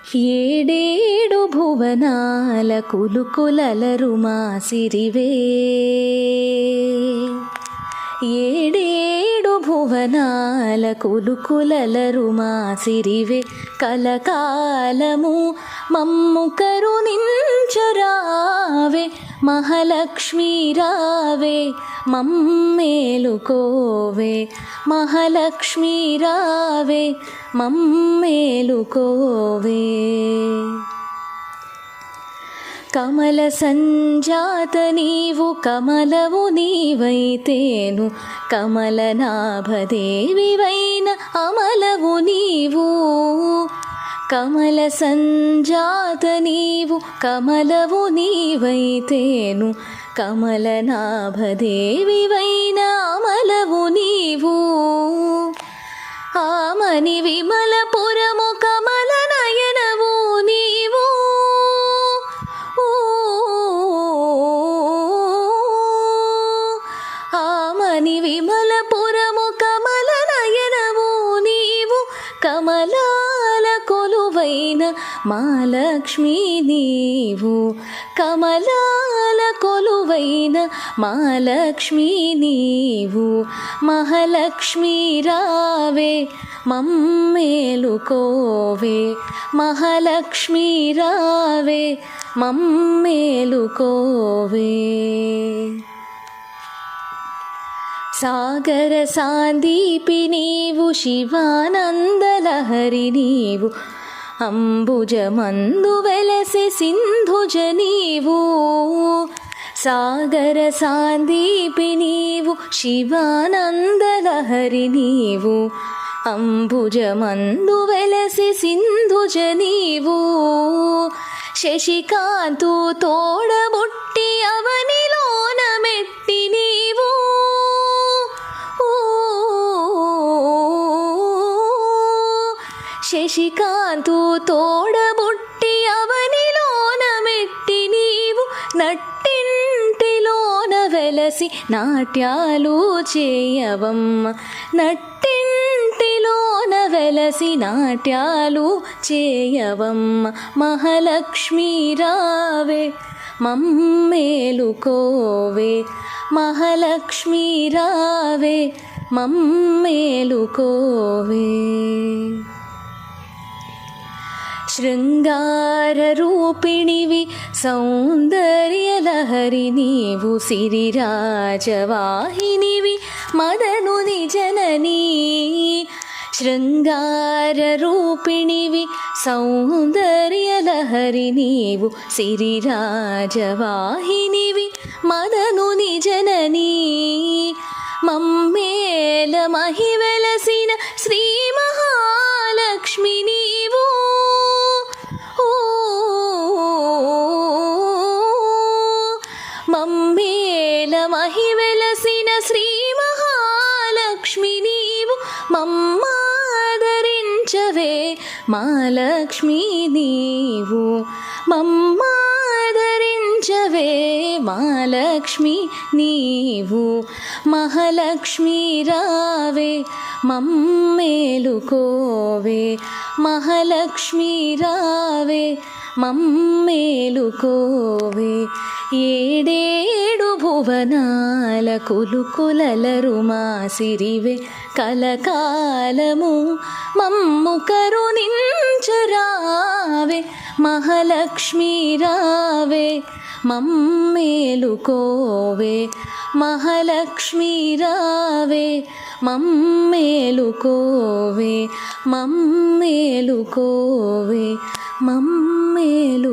ఏడేడు భువనాల కులుకులలరు మా సిరివే, ఏడేడు భువనాల కులుకులలరు మా సిరివే, కలకాలము మమ్ము కరుణించరావే, మహాలక్ష్మీ రావే మమ్మేలుకోవే, మహాలక్ష్మీ రావే మమ్మేలుకోవే. కమల సంజాత నీవు కమలవు నీవైతేను, కమలనాభదేవివైన అమలవు నీవు. కమల సంజాత నీవు కమలవు నీవైతేను, కమలనాభదేవివైన అమలవు నీవు. ఆమని విమలపురము కమల నయనవు నీవు, ఆమని విమలపురము కమల నయనవు నీవు. కమలాల కొలువైన మహాలక్ష్మీ నీవు, కమలాల కొలువైన మహాలక్ష్మీ నీవు. మహాలక్ష్మీ రావే మమ్మేలుకోవే, మహాలక్ష్మీ రావే మమ్మేలుకోవే. సాగర సాందీపి నీవు, శివానందలహరి నీవు, అంబుజమందు వెలసె సింధుజ నీవు. సాగర సాందీపి నీవు, శివానందలహరి నీవు, అంబుజమందు వెలసె సింధుజ నీవు. శశికాంతు తోడబుట్టి అవనిలోన మెట్టి నీవు, శశికాంతు తోడబుట్టి అవనిలోన మెట్టి నీవు. నట్టింటిలోన వెలసి నాట్యాలు చేయవమ్మ, నట్టింటిలోన వెలసి నాట్యాలు చేయవమ్మ. మహాలక్ష్మీ రావే మమ్మేలుకోవే, మహాలక్ష్మీ రావే మమ్మేలుకోవే. శృంగార రూపిణివి సౌందర్యలహరి నీవు, సిరిరాజవాహినివి మదనుని జననీ. శృంగార రూపిణివి సౌందర్యలహరి నీవు, సిరిరాజవాహినివి మదనుని జననీ. మమ్మేల మహివెలసిన శ్రీ మహాలక్ష్మి నీవు, మమ్మేల మహివెలసిన శ్రీ మహాలక్ష్మి నీవు. మమ్మాదరించవే మహాలక్ష్మీ నీవు, మమ్మాదరించవే మహాలక్ష్మీ నీవు. మహాలక్ష్మీ రావే మమ్మేలుకోవే, మహాలక్ష్మీ రావే మమ్మేలుకోవే. ఏడేడు భువనాల కులుకులలరు మా సిరివే, కలకాలము మమ్ము కరుణించరావే, మహాలక్ష్మీ రావే మమ్మేలుకోవే, మహాలక్ష్మీ రావే మమ్మేలుకోవే, మమ్మేలుకోవే మమ్మేలుకోవే.